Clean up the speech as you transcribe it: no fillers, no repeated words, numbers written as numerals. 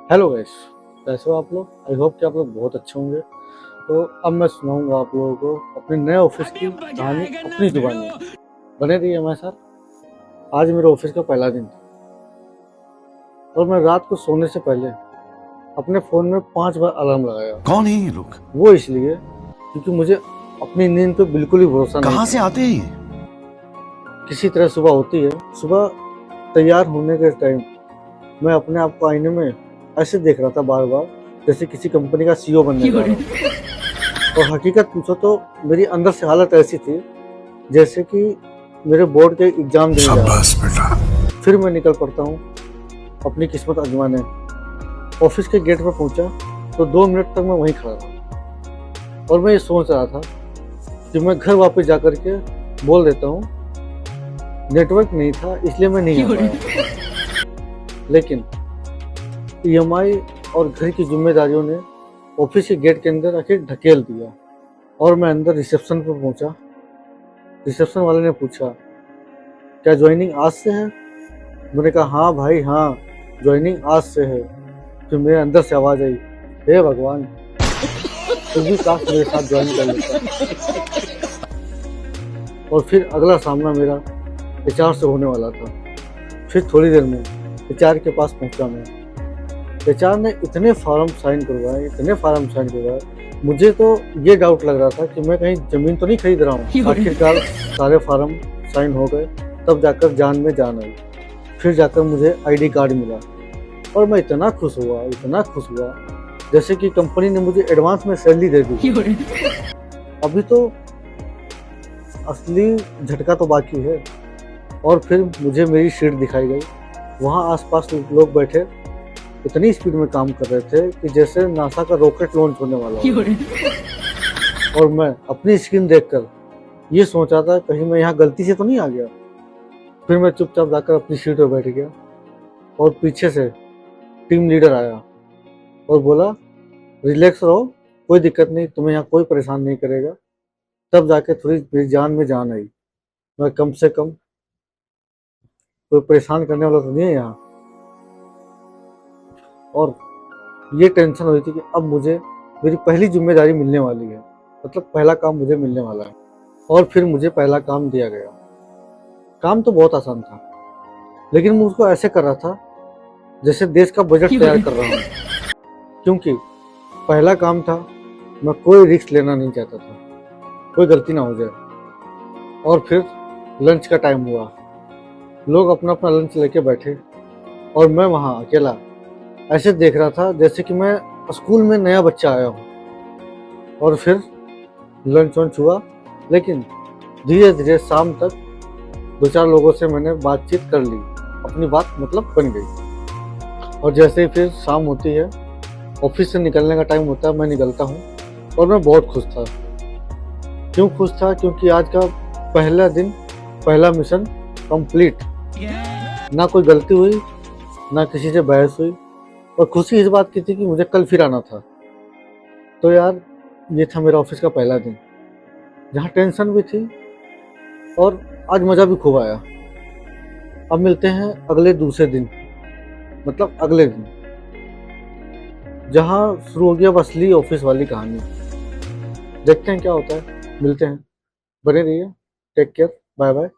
Hello guys, कैसे हो आप लोग? आई होप कि आप लोग बहुत अच्छे होंगे। तो अब मैं सुनाऊंगा आप लोगों को अपने नए ऑफिस की कहानी अपनी जुबानी। बने रहिए हमारे साथ। आज मेरे ऑफिस का पहला दिन था और मैं रात को सोने से पहले अपने फ़ोन में 5 बार अलार्म लगाया। कौन है ये लोग? वो इसलिए क्योंकि मुझे अपनी नींद पे बिल्कुल ही भरोसा नहीं कहाँ था। से आते हैं ये? किसी तरह सुबह होती है। सुबह तैयार होने के टाइम मैं अपने आप को आईने में ऐसे देख रहा था बार-बार, जैसे किसी कंपनी का सीईओ बनने जा रहा हूँ। और हकीकत पूछो तो मेरी अंदर से हालत ऐसी थी जैसे कि मेरे बोर्ड के एग्जाम देने जा रहा हूँ। बेटा। फिर मैं निकल पड़ता हूँ अपनी किस्मत आजमाने। ऑफिस के गेट पर पहुंचा तो 2 मिनट तक मैं वहीं खड़ा रहा और मैं ये सोच रहा था कि मैं घर वापस जा कर के बोल देता हूँ नेटवर्क नहीं था इसलिए मैं नहीं आ पाया। लेकिन ईएमआई और घर की जिम्मेदारियों ने ऑफिस के गेट के अंदर आके ढकेल दिया और मैं अंदर रिसेप्शन पर पहुंचा। रिसेप्शन वाले ने पूछा, क्या ज्वाइनिंग आज से है? मैंने कहा हाँ भाई हाँ, ज्वाइनिंग आज से है। फिर मेरे अंदर से आवाज़ आई, हे भगवान, तू भी काश मेरे साथ ज्वाइन कर लेता। और फिर अगला सामना मेरा एचआर से होने वाला था। फिर थोड़ी देर में एचआर के पास पहुंचा मैं। एचआर ने इतने फार्म साइन करवाए, मुझे तो ये डाउट लग रहा था कि मैं कहीं ज़मीन तो नहीं खरीद रहा हूँ। आखिरकार सारे फार्म साइन हो गए, तब जाकर जान में जान आई। फिर जाकर मुझे आईडी कार्ड मिला और मैं इतना खुश हुआ जैसे कि कंपनी ने मुझे एडवांस में सैलरी दे दी। अभी तो असली झटका तो बाकी है। और फिर मुझे मेरी सीट दिखाई गई। वहाँ आसपास लोग बैठे इतनी स्पीड में काम कर रहे थे कि जैसे नासा का रॉकेट लॉन्च होने वाला हो। और मैं अपनी स्क्रीन देखकर ये सोचा था कहीं मैं यहाँ गलती से तो नहीं आ गया। फिर मैं चुपचाप जाकर अपनी सीट पर बैठ गया और पीछे से टीम लीडर आया और बोला, रिलैक्स रहो, कोई दिक्कत नहीं, तुम्हें यहाँ कोई परेशान नहीं करेगा। तब जाके थोड़ी मेरी जान में जान आई। मैं कम से कम कोई परेशान करने वाला तो नहीं है यहाँ। और ये टेंशन हुई थी कि अब मुझे मेरी पहली जिम्मेदारी मिलने वाली है, मतलब पहला काम मुझे मिलने वाला है। और फिर मुझे पहला काम दिया गया। काम तो बहुत आसान था, लेकिन मैं उसको ऐसे कर रहा था जैसे देश का बजट तैयार कर रहा हूँ। क्योंकि पहला काम था, मैं कोई रिस्क लेना नहीं चाहता था, कोई गलती ना हो जाए। और फिर लंच का टाइम हुआ। लोग अपना अपना लंच लेके बैठे और मैं वहाँ अकेला ऐसे देख रहा था जैसे कि मैं स्कूल में नया बच्चा आया हूँ। और फिर लंच वंच हुआ, लेकिन धीरे धीरे शाम तक 2-4 लोगों से मैंने बातचीत कर ली, अपनी बात मतलब बन गई। और जैसे ही फिर शाम होती है, ऑफिस से निकलने का टाइम होता है, मैं निकलता हूँ और मैं बहुत खुश था। क्यों खुश था? क्योंकि आज का पहला दिन, पहला मिशन कंप्लीट। ना कोई गलती हुई, ना किसी से बहस हुई। और खुशी इस बात की थी कि मुझे कल फिर आना था। तो यार, ये था मेरा ऑफिस का पहला दिन, जहाँ टेंशन भी थी और आज मज़ा भी खूब आया। अब मिलते हैं अगले दूसरे दिन, मतलब अगले दिन, जहाँ शुरू हो गया असली ऑफिस वाली कहानी। देखते हैं क्या होता है, मिलते हैं, बने रहिए, टेक केयर, बाय बाय।